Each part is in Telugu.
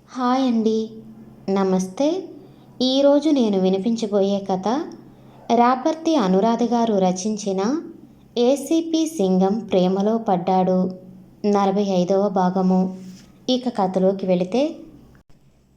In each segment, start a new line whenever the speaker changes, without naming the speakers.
హాయ్ అండి. నమస్తే. ఈరోజు నేను వినిపించబోయే కథ రాపర్తి అనురాధ గారు రచించిన ఏసీపీ సింగం ప్రేమలో పడ్డాడు 45వ భాగము. ఇక కథలోకి వెళితే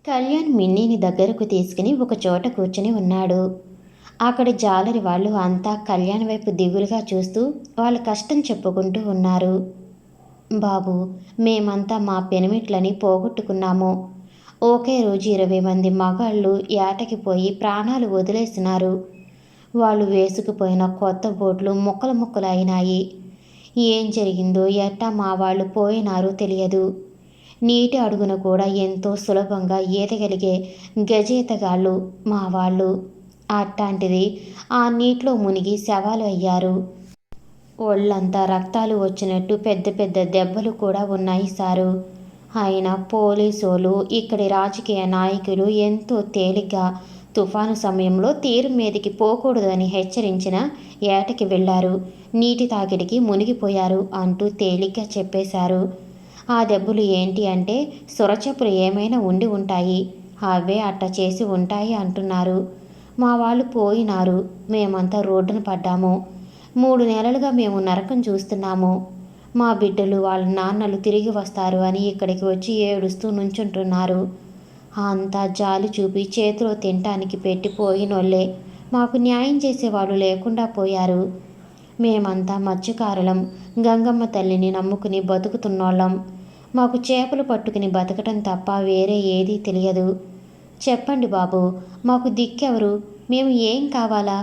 కళ్యాణ్ మిన్నీని దగ్గరకు తీసుకుని ఒక చోట కూర్చుని ఉన్నాడు. అక్కడి జాలరి వాళ్ళు అంతా కళ్యాణ్ వైపు దిగులుగా చూస్తూ వాళ్ళ కష్టం చెప్పుకుంటూ ఉన్నారు. బాబు, మేమంతా మా పెనిమిట్లని పోగొట్టుకున్నాము. ఒకే రోజు 20 మంది మగాళ్ళు ఏటకి పోయి ప్రాణాలు వదిలేసినారు. వాళ్ళు వేసుకుపోయిన కొత్త బోట్లు ముక్కలు ముక్కలు అయినాయి. ఏం జరిగిందో ఎట్టా మా వాళ్ళు పోయినారో తెలియదు. నీటి అడుగున కూడా ఎంతో సులభంగా ఈతగలిగే గజేతగాళ్ళు మా వాళ్ళు. అట్లాంటిది ఆ నీటిలో మునిగి శవాలు అయ్యారు. ఒళ్ళంతా రక్తాలు వచ్చినట్టు పెద్ద పెద్ద దెబ్బలు కూడా ఉన్నాయి సారు. అయినా పోలీసోళ్ళు, ఇక్కడి రాజకీయ నాయకులు ఎంతో తేలిగ్గా తుఫాను సమయంలో తీరం మీదకి పోకూడదు అని హెచ్చరించిన ఏటకి వెళ్ళారు. నీటి తాకిడికి మునిగిపోయారు అంటూ తేలిగ్గా చెప్పేశారు. ఆ దెబ్బలు ఏంటి అంటే సొరచెప్పులు ఏమైనా ఉండి ఉంటాయి. అవే అట్ట చేసి ఉంటాయి అంటున్నారు. మా వాళ్ళు పోయినారు. మేమంతా రోడ్డున పడ్డాము. 3 నెలలుగా మేము నరకం చూస్తున్నాము. మా బిడ్డలు వాళ్ళ నాన్నలు తిరిగి వస్తారు అని ఇక్కడికి వచ్చి ఏడుస్తూ నుంచుంటున్నారు. అంతా జాలి చూపి చేతిలో తినటానికి పెట్టిపోయినోళ్ళే. మాకు న్యాయం చేసేవాళ్ళు లేకుండా పోయారు. మేమంతా మత్స్యకారులం. గంగమ్మ తల్లిని నమ్ముకుని బతుకుతున్నోళ్ళం. మాకు చేపలు పట్టుకుని బతకటం తప్ప వేరే ఏదీ తెలియదు. చెప్పండి బాబు, మాకు దిక్కెవరు? మేము ఏం కావాలా?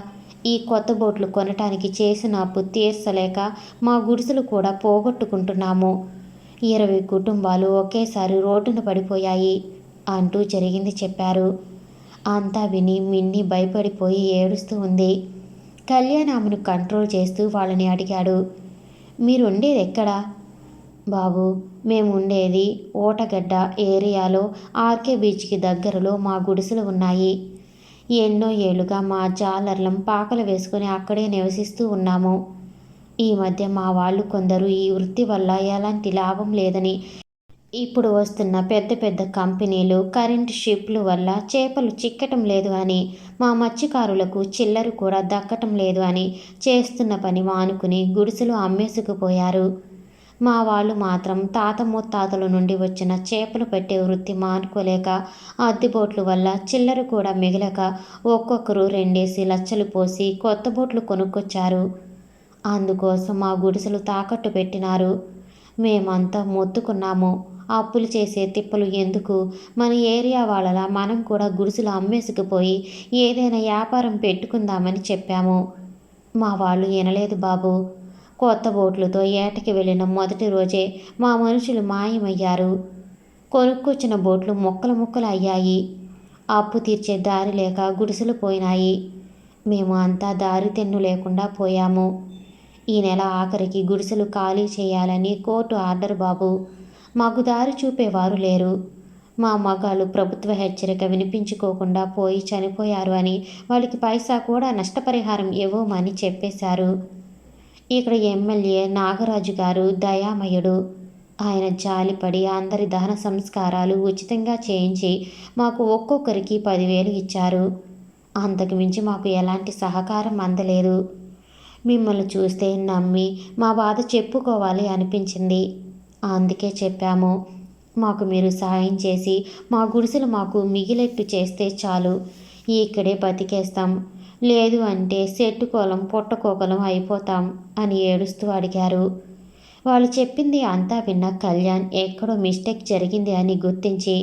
ఈ కొత్త బోట్లు కొనటానికి చేసిన అప్పు తీర్చలేక మా గుడిసెలు కూడా పోగొట్టుకుంటున్నాము. 20 కుటుంబాలు ఒకేసారి రోడ్డున పడిపోయాయి అంటూ జరిగింది చెప్పారు. అంతా విని మిన్ని భయపడిపోయి ఏడుస్తూ ఉంది. కళ్యాణ్ ఆమెను కంట్రోల్ చేస్తూ వాళ్ళని అడిగాడు, మీరుండేది ఎక్కడా? బాబు, మేము ఉండేది ఓటగడ్డ ఏరియాలో ఆర్కే బీచ్కి దగ్గరలో మా గుడిసెలు ఉన్నాయి. ఎన్నో ఏళ్లుగా మా జాలర్లం పాకలు వేసుకుని అక్కడే నివసిస్తూ ఉన్నాము. ఈ మధ్య మా వాళ్ళు కొందరు ఈ వృత్తి వల్ల ఎలాంటి లాభం లేదని, ఇప్పుడు వస్తున్న పెద్ద పెద్ద కంపెనీలు కరెంట్ షిప్లు వల్ల చేపలు చిక్కటం లేదు అని, మా మత్స్యకారులకు చిల్లర కూడా దక్కటం లేదు అని చేస్తున్న పని మానుకుని గుడిసెలు అమ్మేసుకుపోయారు. మా వాళ్ళు మాత్రం తాత ముత్తాతల నుండి వచ్చిన చేపలు పట్టే వృత్తి మానుకోలేక అద్దె బోట్ల వల్ల చిల్లర కూడా మిగలక ఒక్కొక్కరు 2 లక్షలు పోసి కొత్త బోట్లు కొనుక్కొచ్చారు. అందుకోసం మా గుడిసెలు తాకట్టు పెట్టినారు. మేమంతా మొత్తుకున్నాము. అప్పులు చేసే తిప్పలు ఎందుకు? మన ఏరియా వాళ్ళలా మనం కూడా గుడిసెలు అమ్మేసుకుపోయి ఏదైనా వ్యాపారం పెట్టుకుందామని చెప్పాము. మా వాళ్ళు వినలేదు బాబు. కొత్త బోట్లతో ఏటకి వెళ్ళిన మొదటి రోజే మా మనుషులు మాయమయ్యారు. కొనుక్కొచ్చిన బోట్లు ముక్కలు ముక్కలు అయ్యాయి. అప్పు తీర్చే దారి లేక గుడిసెలు పోయినాయి. మేము అంతా దారి తెన్ను లేకుండా పోయాము. ఈ నెల ఆఖరికి గుడిసెలు ఖాళీ చేయాలని కోర్టు ఆర్డర్ బాబు. మాకు దారి చూపేవారు లేరు. మా మగాళ్ళు ప్రభుత్వ హెచ్చరిక వినిపించుకోకుండా పోయి చనిపోయారు అని వాళ్ళకి పైసా కూడా నష్టపరిహారం ఇవ్వమని చెప్పేశారు. ఇక్కడ ఎమ్మెల్యే నాగరాజు గారు దయామయుడు. ఆయన జాలిపడి అందరి దహన సంస్కారాలు ఉచితంగా చేయించి మాకు ఒక్కొక్కరికి 10,000 ఇచ్చారు. అంతకు మించి మాకు ఎలాంటి సహకారం అందలేదు. మిమ్మల్ని చూస్తే నమ్మి మా బాధ చెప్పుకోవాలి అనిపించింది. అందుకే చెప్పాము. మాకు మీరు సహాయం చేసి మా గుడిసెలు మాకు మిగిలేట్టు చేస్తే చాలు. ఇక్కడే బతికేస్తాం. లేదు అంటే సెట్టుకోలం పొట్టకోకలం అయిపోతాం అని ఏడుస్తూ అడిగారు. వాళ్ళు చెప్పింది అంతా విన్న కళ్యాణ్ ఎక్కడో మిస్టేక్ జరిగింది అని గుర్తించి,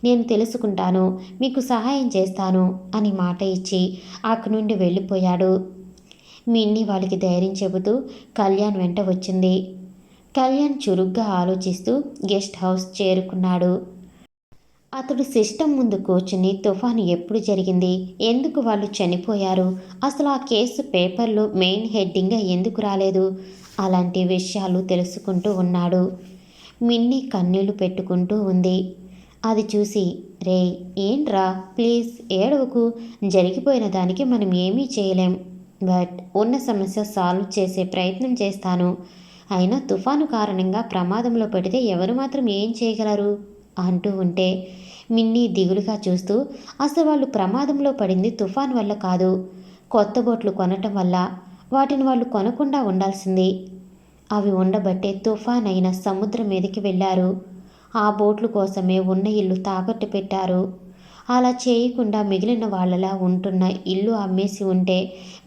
నేను తెలుసుకుంటాను, మీకు సహాయం చేస్తాను అని మాట ఇచ్చి అక్కడి నుండి వెళ్ళిపోయాడు. మిన్ని వాళ్ళకి ధైర్యం చెబుతూ కళ్యాణ్ వెంట వచ్చింది. కళ్యాణ్ చురుగ్గా ఆలోచిస్తూ గెస్ట్ హౌస్ చేరుకున్నాడు. అతడు సిస్టమ్ ముందు కూర్చుని తుఫాను ఎప్పుడు జరిగింది, ఎందుకు వాళ్ళు చనిపోయారు, అసలు ఆ కేసు పేపర్లో మెయిన్ హెడ్డింగ్గా ఎందుకు రాలేదు, అలాంటి విషయాలు తెలుసుకుంటూ ఉన్నాడు. మిన్నీ కన్నీళ్లు పెట్టుకుంటూ ఉంది. అది చూసి, రే ఏంట్రా, ప్లీజ్ ఏడవకు, జరిగిపోయిన దానికి మనం ఏమీ చేయలేం. బట్ ఉన్న సమస్య సాల్వ్ చేసే ప్రయత్నం చేస్తాను. అయినా తుఫాను కారణంగా ప్రమాదంలో పడితే ఎవరు మాత్రం ఏం చేయగలరు అంటూ ఉంటే మిన్నీ దిగులుగా చూస్తూ, అసలు వాళ్ళు ప్రమాదంలో పడింది తుఫాన్ వల్ల కాదు, కొత్త బోట్లు కొనటం వల్ల. వాటిని వాళ్ళు కొనకుండా ఉండాల్సింది. అవి ఉండబట్టే తుఫాన్ అయిన సముద్రం మీదకి వెళ్ళారు. ఆ బోట్ల కోసమే ఉన్న ఇల్లు తాకట్టు పెట్టారు. అలా చేయకుండా మిగిలిన వాళ్ళలా ఉంటున్న ఇల్లు అమ్మేసి ఉంటే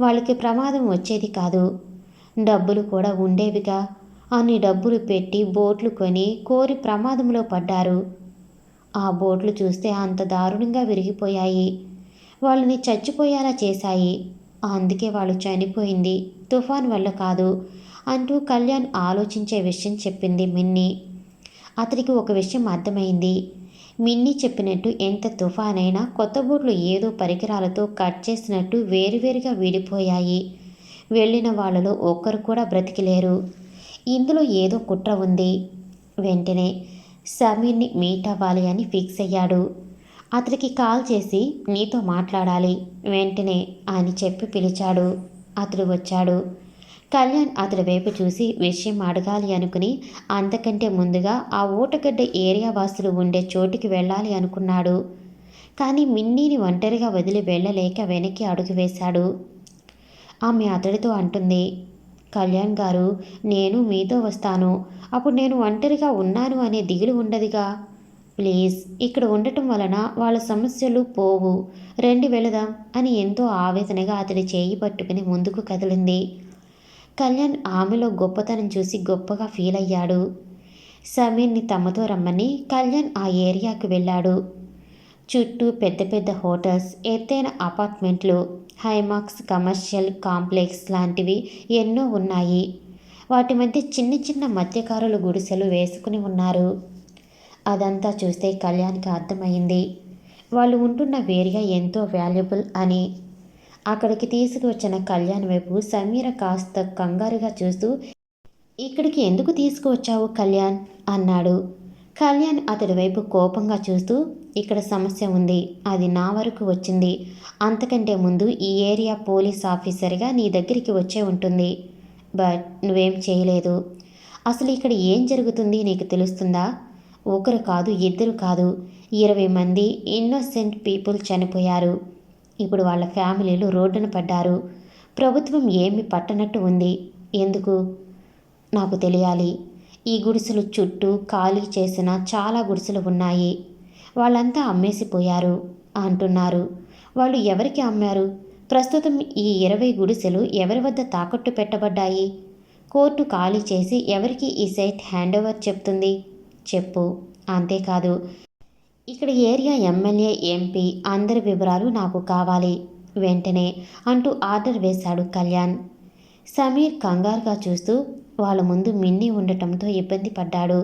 వాళ్ళకి ప్రమాదం వచ్చేది కాదు. డబ్బులు కూడా ఉండేవిగా. అన్ని డబ్బులు పెట్టి బోట్లు కొని కోరి ప్రమాదంలో పడ్డారు. ఆ బోట్లు చూస్తే అంత దారుణంగా విరిగిపోయాయి. వాళ్ళని చచ్చిపోయేలా చేశాయి. అందుకే వాళ్ళు చనిపోయింది తుఫాన్ వల్ల కాదు అంటూ కళ్యాణ్ ఆలోచించే విషయం చెప్పింది మిన్నీ. అతడికి ఒక విషయం అర్థమైంది. మిన్నీ చెప్పినట్టు ఎంత తుఫానైనా కొత్త బోట్లు ఏదో పరికరాలతో కట్ చేసినట్టు వేరువేరుగా విడిపోయాయి. వెళ్ళిన వాళ్ళలో ఒక్కరు కూడా బ్రతికిలేరు. ఇందులో ఏదో కుట్ర ఉంది. వెంటనే సమీర్ని మీట్ అవ్వాలి అని ఫిక్స్ అయ్యాడు. అతడికి కాల్ చేసి నీతో మాట్లాడాలి వెంటనే అని చెప్పి పిలిచాడు. అతడు వచ్చాడు. కళ్యాణ్ అతడి వైపు చూసి విషయం అడగాలి అనుకుని అంతకంటే ముందుగా ఆ ఊటగడ్డ ఏరియా వాసులు ఉండే చోటికి వెళ్ళాలి అనుకున్నాడు. కానీ మిన్నీని ఒంటరిగా వదిలి వెళ్ళలేక వెనక్కి అడుగు వేశాడు. ఆమె అతడితో అంటుంది, కళ్యాణ్ గారు, నేను మీతో వస్తాను. అప్పుడు నేను ఒంటరిగా ఉన్నాను అనే దిగులు ఉండదుగా. ప్లీజ్, ఇక్కడ ఉండటం వలన వాళ్ళ సమస్యలు పోవు. రండి వెళదాం అని ఎంతో ఆవేదనగా అతడి చేయి పట్టుకుని ముందుకు కదిలింది. కళ్యాణ్ ఆమెలో గొప్పతనం చూసి గొప్పగా ఫీల్ అయ్యాడు. సమీర్ని తమతో రమ్మని కళ్యాణ్ ఆ ఏరియాకు వెళ్ళాడు. చుట్టూ పెద్ద పెద్ద హోటల్స్, ఎత్తైన అపార్ట్మెంట్లు, హైమాక్స్ కమర్షియల్ కాంప్లెక్స్ లాంటివి ఎన్నో ఉన్నాయి. వాటి మధ్య చిన్న చిన్న మత్స్యకారుల గుడిసెలు వేసుకుని ఉన్నారు. అదంతా చూస్తే కళ్యాణ్కి అర్థమైంది వాళ్ళు ఉంటున్న ఏరియా ఎంతో వాల్యుబుల్ అని. అక్కడికి తీసుకువచ్చిన కళ్యాణ్ వైపు సమీర కాస్త కంగారుగా చూస్తూ, ఇక్కడికి ఎందుకు తీసుకువచ్చావు కళ్యాణ్ అన్నాడు. కళ్యాణ్ అతడి వైపు కోపంగా చూస్తూ, ఇక్కడ సమస్య ఉంది, అది నా వరకు వచ్చింది. అంతకంటే ముందు ఈ ఏరియా పోలీస్ ఆఫీసర్గా నీ దగ్గరికి వచ్చే ఉంటుంది. బట్ నువ్వేం చేయలేదు. అసలు ఇక్కడ ఏం జరుగుతుంది నీకు తెలుస్తుందా? ఒకరు కాదు, ఇద్దరు కాదు, 20 మంది ఇన్నోసెంట్ పీపుల్ చనిపోయారు. ఇప్పుడు వాళ్ళ ఫ్యామిలీలు రోడ్డున పడ్డారు. ప్రభుత్వం ఏమి పట్టనట్టు ఉంది. ఎందుకు? నాకు తెలియాలి. ఈ గుడిసెలు చుట్టూ ఖాళీ చేసిన చాలా గుడిసెలు ఉన్నాయి. వాళ్ళంతా అమ్మేసిపోయారు అంటున్నారు. వాళ్ళు ఎవరికి అమ్మారు? ప్రస్తుతం ఈ 20 గుడిసెలు ఎవరి వద్ద తాకట్టు పెట్టబడ్డాయి? కోర్టు ఖాళీ చేసి ఎవరికి ఈ సైట్ హ్యాండ్ ఓవర్ చెప్తుంది? చెప్పు. అంతేకాదు, ఇక్కడ ఏరియా ఎమ్మెల్యే, ఎంపీ అందరి వివరాలు నాకు కావాలి వెంటనే అంటూ ఆర్డర్ వేశాడు కళ్యాణ్. సమీర్ కంగారుగా చూస్తూ వాళ్ళ ముందు మిన్నీ ఉండటంతో ఇబ్బంది పడ్డాడు.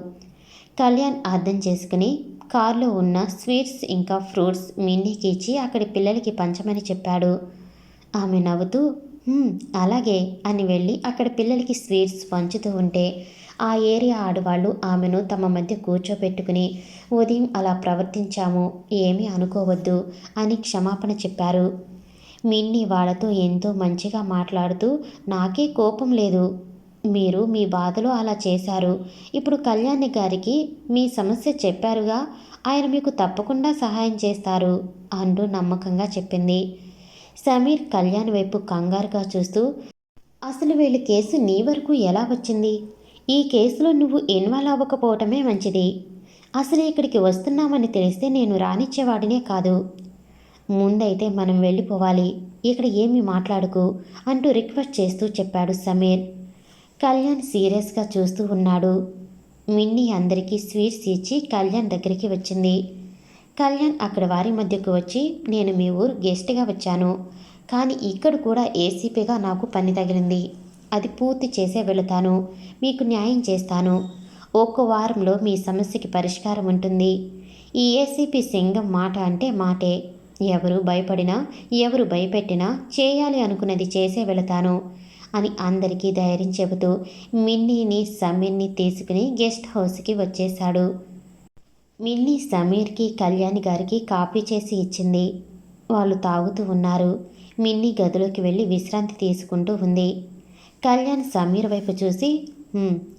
కళ్యాణ్ అర్థం చేసుకుని కారులో ఉన్న స్వీట్స్ ఇంకా ఫ్రూట్స్ మిన్నీకి ఇచ్చి అక్కడి పిల్లలకి పంచమని చెప్పాడు. ఆమె నవ్వుతూ అలాగే అని వెళ్ళి అక్కడ పిల్లలకి స్వీట్స్ పంచుతూ ఉంటే ఆ ఏరియా ఆడవాళ్ళు ఆమెను తమ మధ్య కూర్చోబెట్టుకుని ఉదయం అలా ప్రవర్తించాము, ఏమీ అనుకోవద్దు అని క్షమాపణ చెప్పారు. మిన్నీ వాళ్ళతో ఎంతో మంచిగా మాట్లాడుతూ, నాకే కోపం లేదు, మీరు మీ బాధలో అలా చేశారు. ఇప్పుడు కళ్యాణి గారికి మీ సమస్య చెప్పారుగా, ఆయన మీకు తప్పకుండా సహాయం చేస్తారు అంటూ నమ్మకంగా చెప్పింది. సమీర్ కళ్యాణ్ వైపు కంగారుగా చూస్తూ, అసలు వీళ్ళ కేసు నీ వరకు ఎలా వచ్చింది? ఈ కేసులో నువ్వు ఇన్వాల్వ్ అవ్వకపోవటమే మంచిది. అసలు ఇక్కడికి వస్తున్నామని తెలిస్తే నేను రానిచ్చేవాడినే కాదు. ముందైతే మనం వెళ్ళిపోవాలి, ఇక్కడ ఏమీ మాట్లాడుకు అంటూ రిక్వెస్ట్ చేస్తూ చెప్పాడు సమీర్. కళ్యాణ్ సీరియస్గా చూస్తూ ఉన్నాడు. మిన్నీ అందరికీ స్వీట్స్ ఇచ్చి కళ్యాణ్ దగ్గరికి వచ్చింది. కళ్యాణ్ అక్కడ వారి మధ్యకు వచ్చి, నేను మీ ఊరు గెస్ట్గా వచ్చాను, కానీ ఇక్కడ కూడా ఏసీపీగా నాకు పని తగిలింది. అది పూర్తి చేసే వెళతాను. మీకు న్యాయం చేస్తాను. ఒక్క వారంలో మీ సమస్యకి పరిష్కారం ఉంటుంది. ఈ ఏసీపీ సింగం మాట అంటే మాటే. ఎవరు భయపడినా, ఎవరు భయపెట్టినా చేయాలి అనుకున్నది చేసే వెళతాను అని అందరికీ ధైర్యం చెబుతూ మిన్నీని సమీర్ని తీసుకుని గెస్ట్ హౌస్కి వచ్చేశాడు. మిన్నీ సమీర్కి కళ్యాణి గారికి కాఫీ చేసి ఇచ్చింది. వాళ్ళు తాగుతూ ఉన్నారు. మిన్నీ గదిలోకి వెళ్ళి విశ్రాంతి తీసుకుంటూ ఉంది. కళ్యాణ్ సమీర్ వైపు చూసి,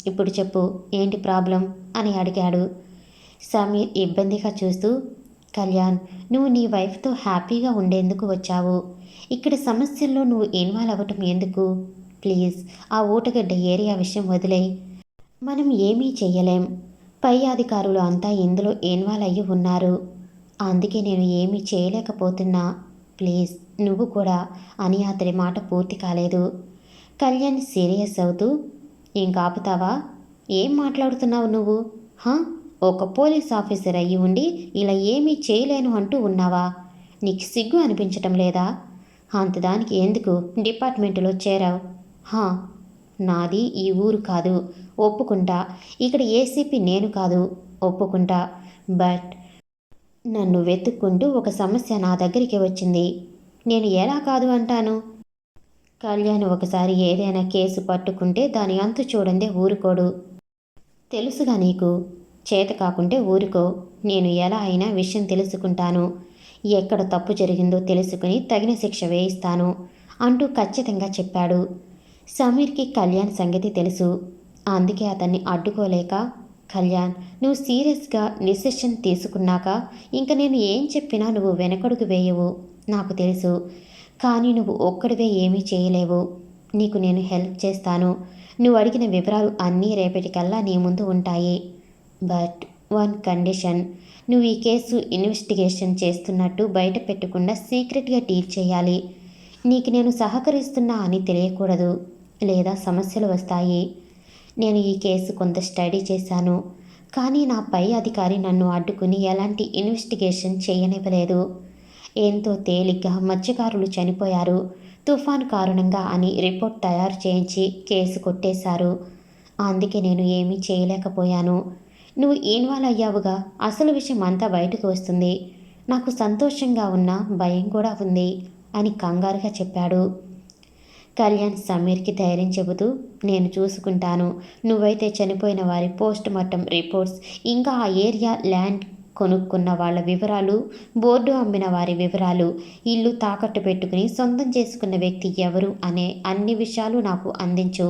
ఇప్పుడు చెప్పు, ఏంటి ప్రాబ్లం అని అడిగాడు. సమీర్ ఇబ్బందిగా చూస్తూ, కళ్యాణ్, నువ్వు నీ వైఫ్తో హ్యాపీగా ఉండేందుకు వచ్చావు. ఇక్కడ సమస్యల్లో నువ్వు ఇన్వాల్వ్ అవ్వటం ఎందుకు? ప్లీజ్, ఆ ఊటగడ్డ ఏరియా విషయం వదిలేయ్. మనం ఏమీ చెయ్యలేం. పై అధికారులు అంతా ఇందులో ఇన్వాల్వ్ అయ్యి ఉన్నారు. అందుకే నేను ఏమీ చేయలేకపోతున్నా. ప్లీజ్ నువ్వు కూడా అని అతడి మాట పూర్తి కాలేదు. కళ్యాణ్ సీరియస్ అవుతూ, ఇంకాపుతావా? ఏం మాట్లాడుతున్నావు నువ్వు? హా? ఒక పోలీస్ ఆఫీసర్ అయ్యి ఉండి ఇలా ఏమీ చేయలేను అంటూ ఉన్నావా? నీకు సిగ్గు అనిపించటం లేదా? అంతదానికి ఎందుకు డిపార్ట్మెంటులో చేరావు? హా? నాది ఈ ఊరు కాదు, ఒప్పుకుంటా. ఇక్కడ ఏసీపీ నేను కాదు, ఒప్పుకుంటా. బట్ నన్ను వెతుక్కుంటూ ఒక సమస్య నా దగ్గరికి వచ్చింది. నేను ఎలా కాదు అంటాను? కళ్యాణ్ ఒకసారి ఏదైనా కేసు పట్టుకుంటే దాని అంతు చూడందే ఊరుకోడు. తెలుసుగా నీకు. చేత కాకుంటే ఊరుకో. నేను ఎలా అయినా విషయం తెలుసుకుంటాను. ఎక్కడ తప్పు జరిగిందో తెలుసుకుని తగిన శిక్ష వేయిస్తాను అంటూ ఖచ్చితంగా చెప్పాడు. సమీర్కి కళ్యాణ్ సంగతి తెలుసు. అందుకే అతన్ని అడ్డుకోలేక, కళ్యాణ్, నువ్వు సీరియస్గా డిసిషన్ తీసుకున్నాక ఇంక నేను ఏం చెప్పినా నువ్వు వెనకడుగు వేయవు, నాకు తెలుసు. కానీ నువ్వు ఒక్కడివే ఏమీ చేయలేవు. నీకు నేను హెల్ప్ చేస్తాను. నువ్వు అడిగిన వివరాలు అన్నీ రేపటికల్లా నీ ముందు ఉంటాయి. But one condition. నువ్వు ఈ కేసు ఇన్వెస్టిగేషన్ చేస్తున్నట్టు బయట పెట్టకుండా సీక్రెట్గా డీల్ చేయాలి. నీకు నేను సహకరిస్తున్నా అని తెలియకూడదు, లేదా సమస్యలు వస్తాయి. నేను ఈ కేసు కొంత స్టడీ చేశాను, కానీ నా పై అధికారి నన్ను అడ్డుకుని ఎలాంటి ఇన్వెస్టిగేషన్ చేయనివ్వలేదు. ఎంతో తేలిగ్గా మత్స్యకారులు చనిపోయారు తుఫాను కారణంగా అని రిపోర్ట్ తయారు చేయించి కేసు కొట్టేశారు. అందుకే నేను ఏమీ చేయలేకపోయాను. నువ్వు ఇన్వాల్వ్ అయ్యావుగా, అసలు విషయం అంతా బయటకు వస్తుంది. నాకు సంతోషంగా ఉన్న భయం కూడా ఉంది అని కంగారుగా చెప్పాడు. కళ్యాణ్ సమీర్కి ధైర్యం చెబుతూ, నేను చూసుకుంటాను. నువ్వైతే చనిపోయిన వారి పోస్ట్ మార్టం రిపోర్ట్స్, ఇంకా ఆ ఏరియా ల్యాండ్ కొనుక్కున్న వాళ్ళ వివరాలు, బోర్డు అమ్మిన వారి వివరాలు, ఇల్లు తాకట్టు పెట్టుకుని సొంతం చేసుకున్న వ్యక్తి ఎవరు అనే అన్ని విషయాలు నాకు అందించు.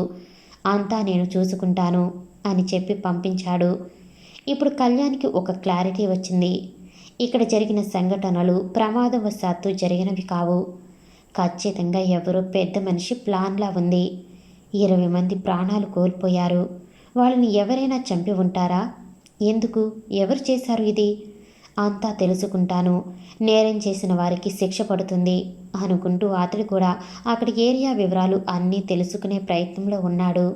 అంతా నేను చూసుకుంటాను అని చెప్పి పంపించాడు. ఇప్పుడు కళ్యాణ్కి ఒక క్లారిటీ వచ్చింది. ఇక్కడ జరిగిన సంఘటనలు ప్రమాదవశాత్తు జరిగినవి కావు. ఖచ్చితంగా ఎవరో పెద్ద మనిషి ప్లాన్లా ఉంది. 20 మంది ప్రాణాలు కోల్పోయారు. వాళ్ళని ఎవరైనా చంపి ఉంటారా? ఎందుకు? ఎవరు చేశారు ఇది? అంతా తెలుసుకుంటాను. నేరం చేసిన వారికి శిక్ష పడుతుంది అనుకుంటూ అతడు కూడా అక్కడి ఏరియా వివరాలు అన్నీ తెలుసుకునే ప్రయత్నంలో ఉన్నాడు.